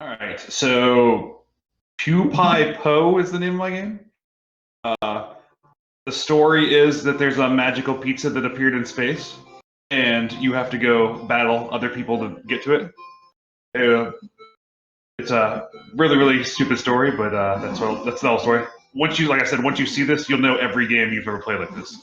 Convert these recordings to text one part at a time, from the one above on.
All right, so PuPaiPo is the name of my game. Uh, the story is that there's a magical pizza that appeared in space, and you have to go battle other people to get to it. Uh, it's a really stupid story, but that's the whole story. Once you, like I said, once you see this, you'll know every game you've ever played like this.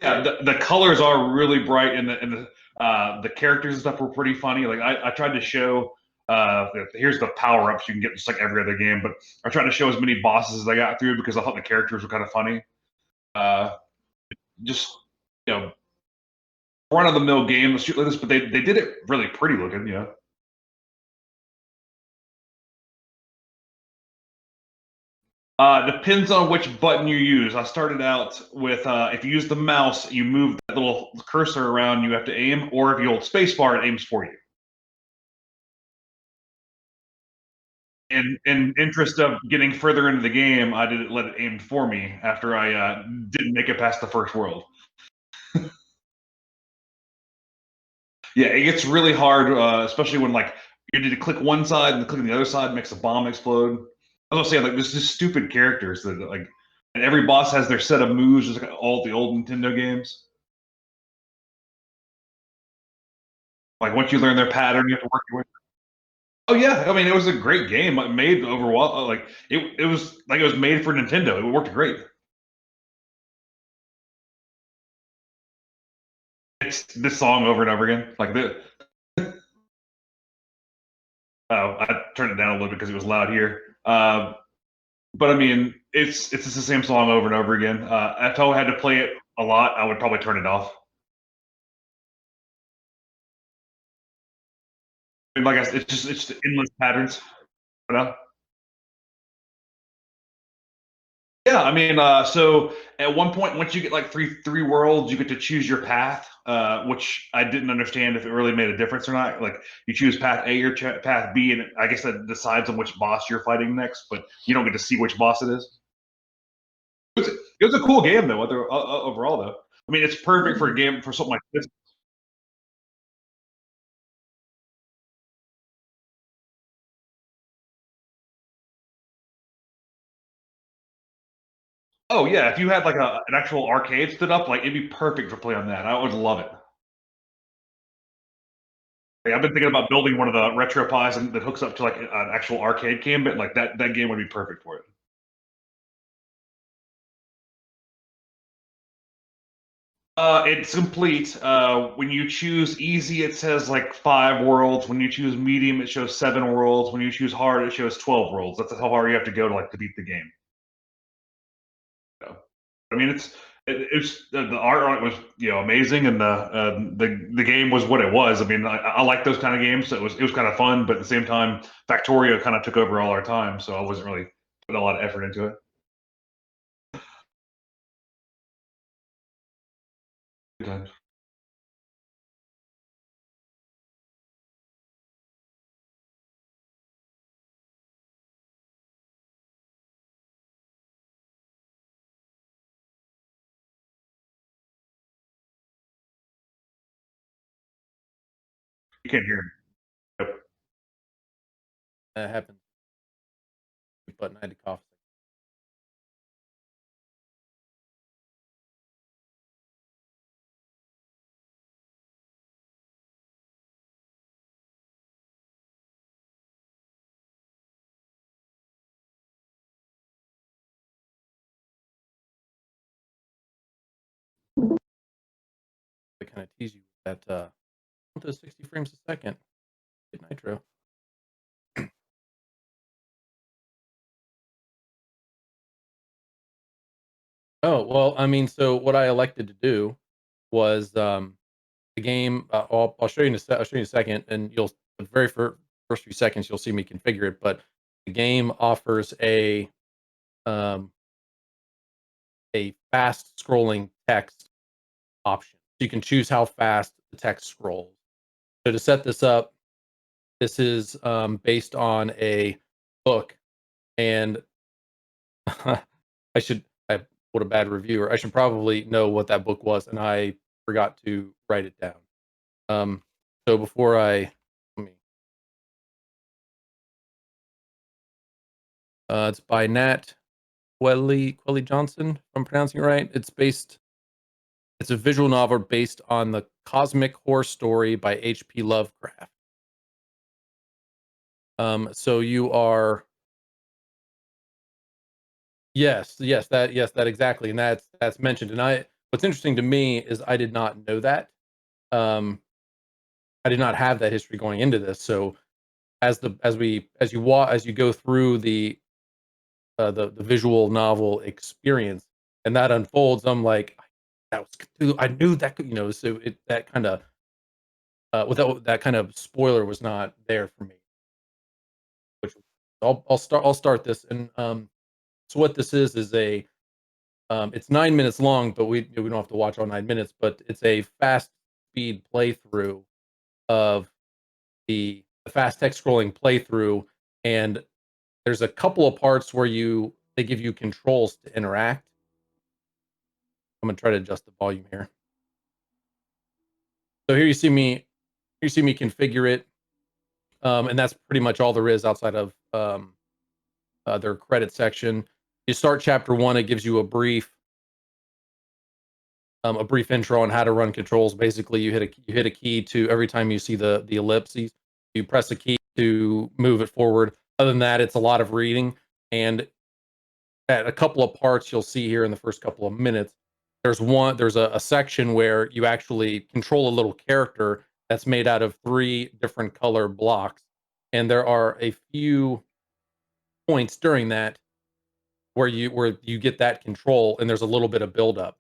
Yeah, the colors are really bright, and the characters and stuff were pretty funny. Like I tried to show here's the power ups you can get just like every other game, but I tried to show as many bosses as I got through because I thought the characters were kind of funny. Uh, just you know, run of the mill game, shoot like this, but they did it really pretty looking. Depends on which button you use. I started out with if you use the mouse, you move that little cursor around, you have to aim, or if you hold spacebar, it aims for you. In interest of getting further into the game, I didn't let it aim for me after I didn't make it past the first world. Yeah, it gets really hard, especially when like you need to click one side and clicking the other side makes a bomb explode. I was saying like there's just stupid characters that like, and every boss has their set of moves, just like all the old Nintendo games. Like once you learn their pattern, you have to work your way. Oh yeah, I mean it was a great game, made overall. Like it was like it was made for Nintendo. It worked great. It's this song over and over again, like the Oh, I turned it down a little bit because it was loud here. But I mean, it's just the same song over and over again. If I had to play it a lot, I would probably turn it off. I mean, like I said, it's just endless patterns. You know? Yeah, I mean, so at one point, once you get like three worlds, you get to choose your path, which I didn't understand if it really made a difference or not. Like you choose path A or path B, and I guess that decides on which boss you're fighting next, but you don't get to see which boss it is. It was a cool game though. Overall though, I mean, it's perfect for a game for something like this. Oh yeah, if you had like an actual arcade stood up, like it'd be perfect for play on that. I would love it. Like, I've been thinking about building one of the RetroPies and that hooks up to like an actual arcade game, but like that game would be perfect for it. It's complete. When you choose easy, it says like 5 worlds. When you choose medium, it shows 7 worlds. When you choose hard, it shows 12 worlds. That's how far you have to go to like to beat the game. So, I mean, it's the art on it was amazing, and the game was what it was. I mean, I like those kind of games, so it was kind of fun, but at the same time, Factorio kind of took over all our time, so I wasn't really putting a lot of effort into it. Good times. You can't hear me. Yep. That happens, but I had to cough. To kind of tease you with that to 60 frames a second. Hit nitro. Oh well, I mean, so what I elected to do was the game. I'll show you in I'll show you in a second, and you'll the very first few seconds you'll see me configure it. But the game offers um, a fast scrolling text option. So you can choose how fast the text scrolls. So to set this up, this is based on a book, and I should. What a bad reviewer. I should probably know what that book was, and I forgot to write it down. So before I let me, it's by Nat Quayle Johnson, if I'm pronouncing it right. It's a visual novel based on the cosmic horror story by H.P. Lovecraft. So you are yes, that exactly, and that's mentioned. And what's interesting to me is I did not know that. Um, I did not have that history going into this. So as you go through the visual novel experience and that unfolds, I'm like, that was Cthulhu. I knew that could, so that kind of without that kind of spoiler was not there for me. Which I'll start this and so what this is a it's 9 minutes long, but we don't have to watch all 9 minutes, but it's a fast speed playthrough of the fast text scrolling playthrough, and there's a couple of parts where they give you controls to interact. I'm gonna try to adjust the volume here. So here you see me configure it, and that's pretty much all there is outside of their credit section. You start chapter one, it gives you a brief intro on how to run controls. Basically, you hit a key to every time you see the ellipses, you press a key to move it forward. Other than that, it's a lot of reading. And at a couple of parts you'll see here in the first couple of minutes, there's a section where you actually control a little character that's made out of three different color blocks. And there are a few points during that where you get that control and there's a little bit of buildup.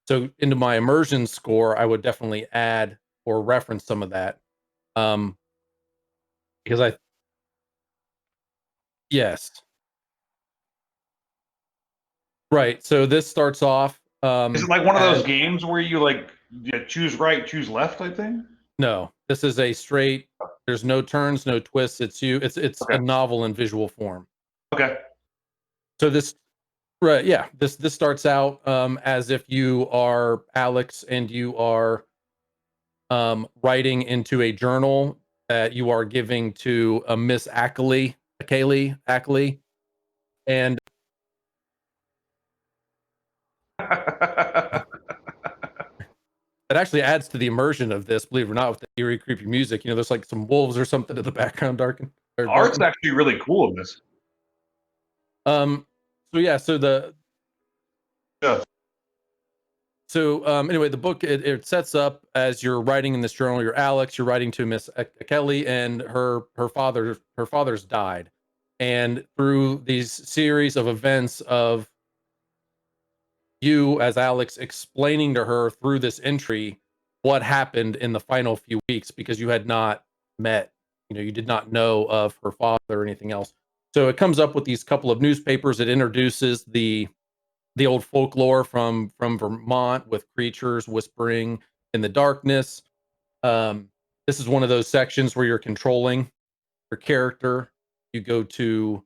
So into my immersion score, I would definitely add or reference some of that. Um, because I yes. Right. So this starts off Is it like one of those as games where you like choose right, choose left type thing? no, this is a straight, there's no turns, no twists. It's a Okay. novel in visual form. Okay. So this right, yeah, this starts out as if you are Alex and you are writing into a journal that you are giving to a Miss Ackley, and it actually adds to the immersion of this, believe it or not, with the eerie, creepy music. There's like some wolves or something in the background, Art's barking. actually really cool in this. Um, so yeah, Yeah. anyway, the book it sets up as you're writing in this journal. You're Alex. You're writing to Miss Kelly, and her father's died, and through these series of events of you as Alex explaining to her through this entry what happened in the final few weeks because you had not met, you did not know of her father or anything else. So it comes up with these couple of newspapers. It introduces the old folklore from Vermont with creatures whispering in the darkness. Um, this is one of those sections where you're controlling your character. You go to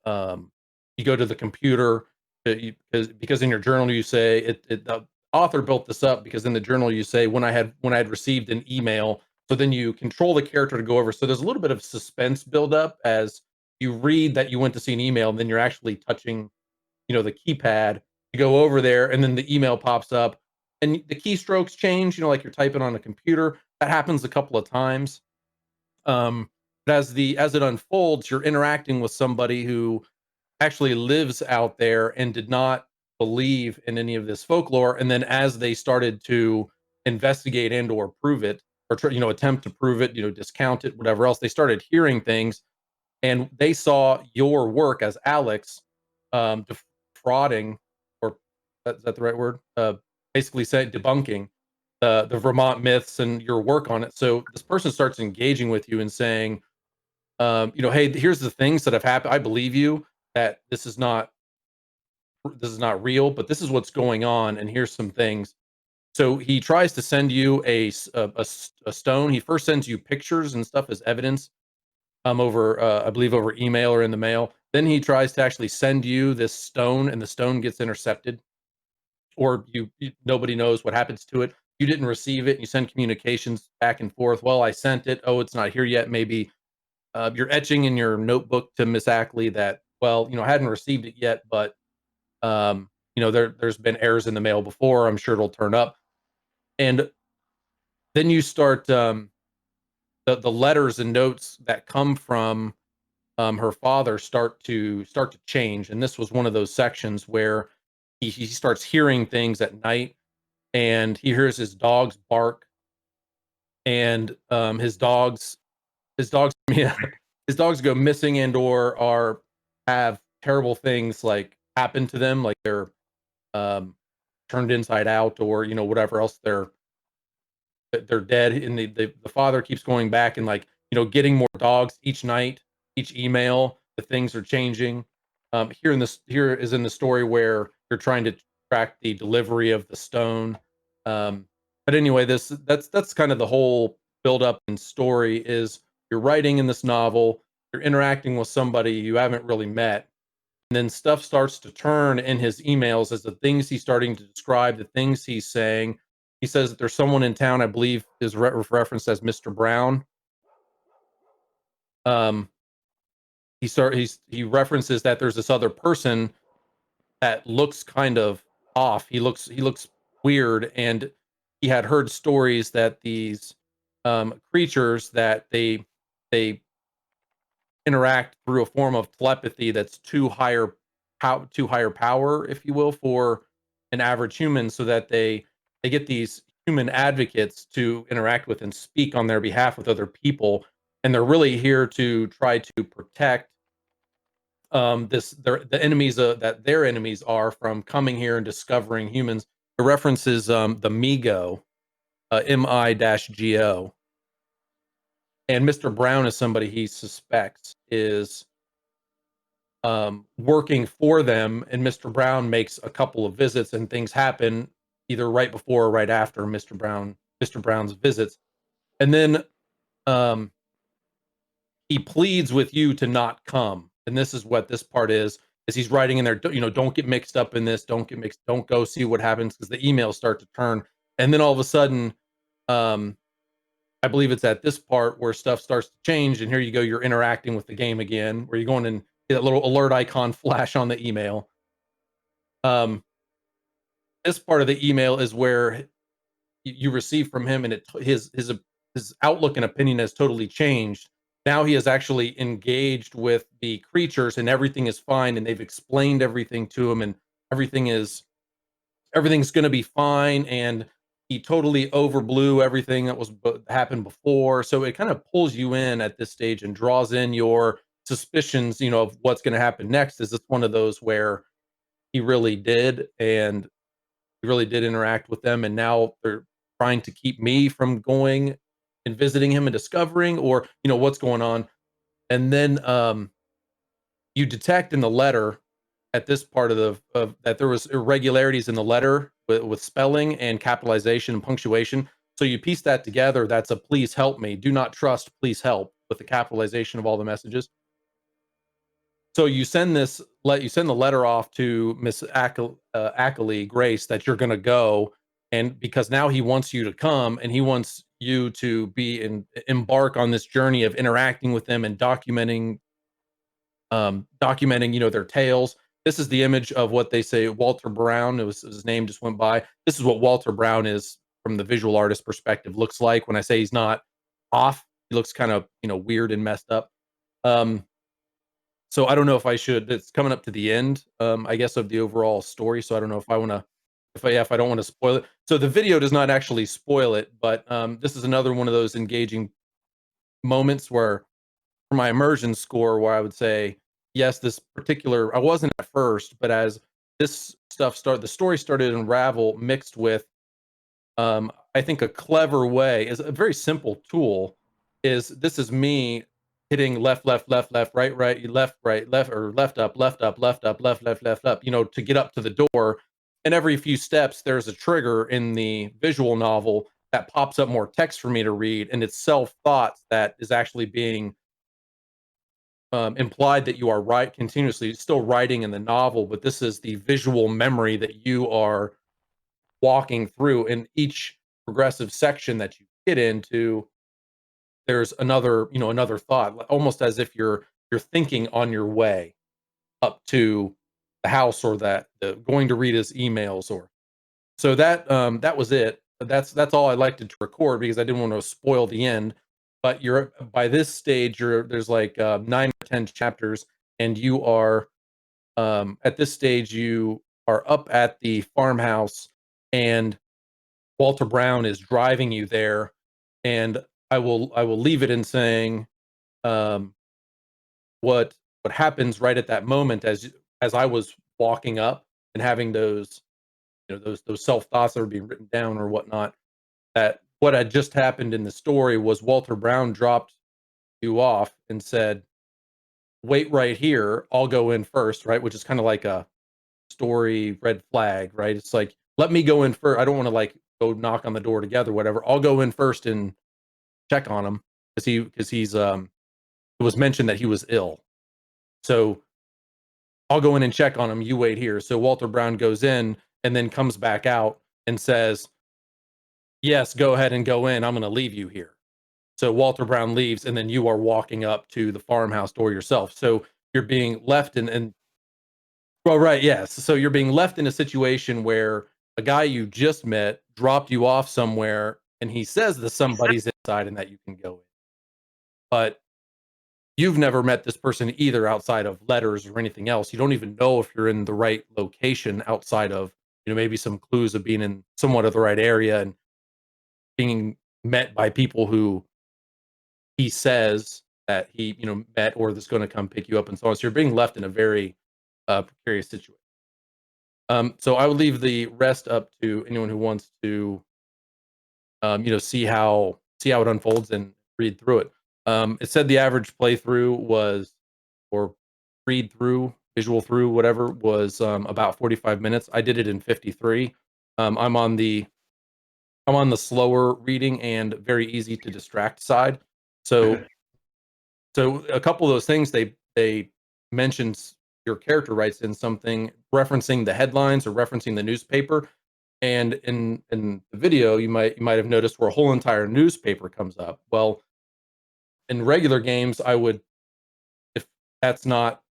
um, you go to the computer because in your journal you say the author built this up because in the journal you say when I had received an email. So then you control the character to go over. So there's a little bit of suspense build up as you read that you went to see an email, and then you're actually touching the keypad to go over there, and then the email pops up and the keystrokes change, like you're typing on a computer. That happens a couple of times. But as it unfolds, you're interacting with somebody who actually lives out there and did not believe in any of this folklore. And then as they started to investigate and or prove it, or attempt to prove it, discount it, whatever else, they started hearing things, and they saw your work as Alex, defrauding, or is that the right word? Basically, say debunking the Vermont myths and your work on it. So this person starts engaging with you and saying, hey, here's the things that have happened. I believe you that this is not real, but this is what's going on, and here's some things. So he tries to send you a stone. He first sends you pictures and stuff as evidence over I believe over email or in the mail. Then he tries to actually send you this stone, and the stone gets intercepted, or nobody knows what happens to it. you didn't receive it. You send communications back and forth. Well, I sent it. Oh, it's not here yet. Maybe you're etching in your notebook to Miss Ackley that, well, I hadn't received it yet, but there's been errors in the mail before. I'm sure it'll turn up. And then you start the letters and notes that come from her father start to change. And this was one of those sections where he starts hearing things at night, and he hears his dogs bark, and his dogs yeah, his dogs go missing and or are have terrible things like happen to them, like they're um turned inside out, or whatever else they're dead. And the father keeps going back and, like, getting more dogs each night, each email. The things are changing. Here is in the story where you're trying to track the delivery of the stone. Um, but anyway, that's kind of the whole build up and story. Is you're writing in this novel, you're interacting with somebody you haven't really met, and then stuff starts to turn in his emails as the things he's starting to describe, the things he's saying. He says that there's someone in town, I believe, is referenced as Mr. Brown. Um, he references that there's this other person that looks kind of off. He looks weird, and he had heard stories that these creatures that they interact through a form of telepathy that's too higher power, if you will, for an average human, so that they get these human advocates to interact with and speak on their behalf with other people, and they're really here to try to protect the enemies that their enemies are from coming here and discovering humans. It references the Migo, Mi-Go, and Mr. Brown is somebody he suspects is working for them, and Mr. Brown makes a couple of visits, and things happen either right before or right after Mr. Brown's visits. And then um, he pleads with you to not come. And this is what this part is he's writing in there, don't get mixed up in this, don't go see what happens, because the emails start to turn. And then all of a sudden, um, I believe it's at this part where stuff starts to change, and here you go, you're interacting with the game again, where you're going and get that little alert icon flash on the email. Um, this part of the email is where you receive from him, and his outlook and opinion has totally changed. Now he is actually engaged with the creatures, and everything is fine, and they've explained everything to him, and everything is everything's going to be fine. And he totally overblew everything that was happened before, so it kind of pulls you in at this stage and draws in your suspicions, of what's going to happen next. Is this one of those where he really did, and he really did interact with them, and now they're trying to keep me from going and visiting him and discovering, or what's going on? And then you detect in the letter, at this part of that, there was irregularities in the letter with spelling and capitalization and punctuation. So you piece that together. That's a "please help me, do not trust, please help," with the capitalization of all the messages. So you send the letter off to Miss Ackley Grace, that you're going to go, and because now he wants you to come, and he wants you to embark on this journey of interacting with them and documenting their tales. This is the image of what they say Walter Brown, his name just went by. This is what Walter Brown is from the visual artist perspective looks like. When I say he's not off, he looks kind of weird and messed up. Um, so I don't know if I should. It's coming up to the end, I guess, of the overall story. So I don't know if I want to, if I don't want to spoil it. So the video does not actually spoil it, but this is another one of those engaging moments where, for my immersion score, where I would say yes, this particular, I wasn't at first, but as this stuff started, the story started to unravel, mixed with I think a clever way is a very simple tool. This is me hitting left, left, left, left, right, right, left, right, left, or left, up, left, up, left, up, left, left, left, up, to get up to the door. And every few steps, there's a trigger in the visual novel that pops up more text for me to read, and it's self thoughts that is actually being implied, that you are continuously still writing in the novel, but this is the visual memory that you are walking through, and each progressive section that you get into, there's another, another thought, almost as if you're thinking on your way up to the house, or that going to read his emails, or so that was it. That's all I liked to record because I didn't want to spoil the end. But you're by this stage, there's like 9 or 10 chapters, and you are at this stage you are up at the farmhouse, and Walter Brown is driving you there, and I will leave it in saying um, what happens right at that moment as I was walking up and having those those self thoughts that were being written down or whatnot. That what had just happened in the story was Walter Brown dropped you off and said, "Wait right here. I'll go in first," right? Which is kind of like a story red flag, right? It's like, let me go in first. I don't want to like go knock on the door together, whatever. I'll go in first and check on him because he's it was mentioned that he was ill. So I'll go in and check on him. You wait here. So Walter Brown goes in and then comes back out and says, "Yes, go ahead and go in. I'm going to leave you here." So Walter Brown leaves, and then you are walking up to the farmhouse door yourself. So you're being left in well, right, yes. So you're being left in a situation where a guy you just met dropped you off somewhere, and he says that somebody's inside and that you can go in. But you've never met this person either outside of letters or anything else. You don't even know if you're in the right location outside of, maybe some clues of being in somewhat of the right area and being met by people who he says that he, met or that's going to come pick you up and so on. So you're being left in a very precarious situation. So I would leave the rest up to anyone who wants to, see how it unfolds and read through it. It said the average playthrough was, or read through, visual through, whatever, was about 45 minutes. I did it in 53. I'm on the slower reading and very easy to distract side. So a couple of those things they mentions your character writes in something referencing the headlines or referencing the newspaper, and in the video you might have noticed where a whole entire newspaper comes up. Well, in regular games, I would, if that's not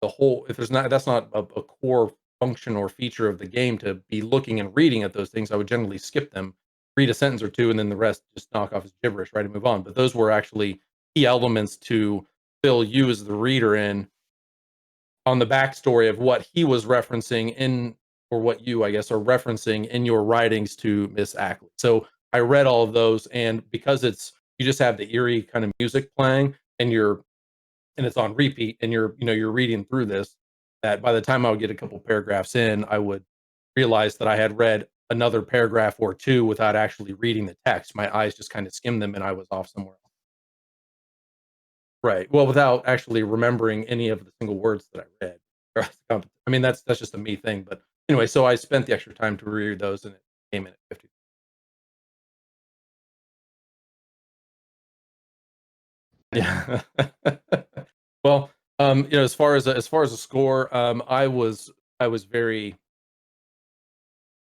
if there's not that's not a core function or feature of the game to be looking and reading at those things, I would generally skip them, read a sentence or two, and then the rest just knock off as gibberish, right, and move on. But those were actually key elements to fill you as the reader in on the backstory of what he was referencing in, or what you, I guess, are referencing in your writings to Miss Ackley. So I read all of those, and because you just have the eerie kind of music playing, and it's on repeat, and you're reading through this, that by the time I would get a couple paragraphs in, I would realize that I had read another paragraph or two without actually reading the text. My eyes just kind of skimmed them, and I was off somewhere else. Right. Well, without actually remembering any of the single words that I read. I mean, that's just a me thing. But anyway, so I spent the extra time to reread those, and it came in at 50. Yeah. Well, as far as a score, I was very,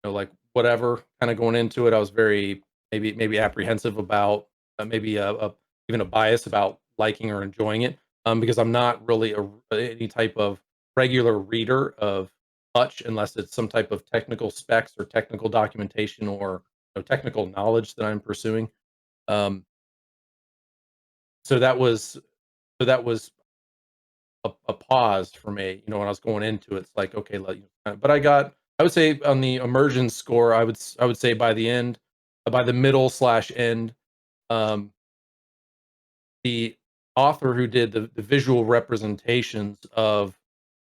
like, whatever, kind of going into it. I was very, maybe apprehensive about, maybe even a bias about liking or enjoying it, because I'm not really any type of regular reader of much unless it's some type of technical specs or technical documentation, or technical knowledge that I'm pursuing. Um, so that was a pause for me, when I was going into it. It's like, okay, but I would say on the immersion score, I would say by the end, by the middle slash end, um, the author who did the visual representations of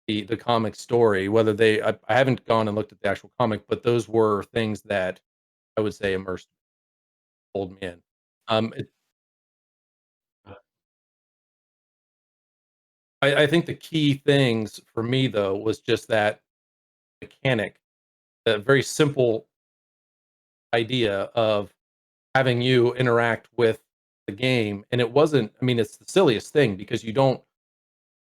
the comic story, whether I haven't gone and looked at the actual comic, but those were things that I would say immersed, pulled me in. It, I think the key things for me though was just that mechanic, the very simple idea of having you interact with the game. And it wasn't, I mean, it's the silliest thing because you don't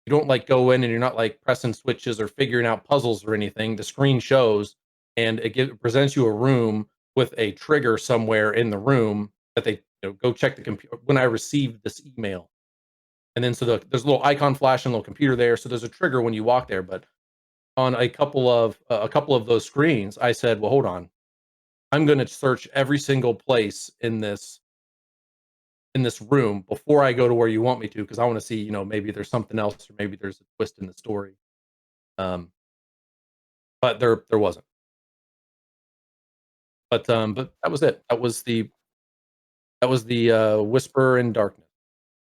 like go in and you're not like pressing switches or figuring out puzzles or anything. The screen shows, and it presents you a room with a trigger somewhere in the room that they, go check the computer when I received this email. And then so there's a little icon flashing, a little computer there. So there's a trigger when you walk there. But on a couple of those screens, I said, well, hold on. I'm going to search every single place in this room before I go to where you want me to, because I want to see, maybe there's something else or maybe there's a twist in the story. Um, but there wasn't. But that was it. That was the Whisper in Darkness.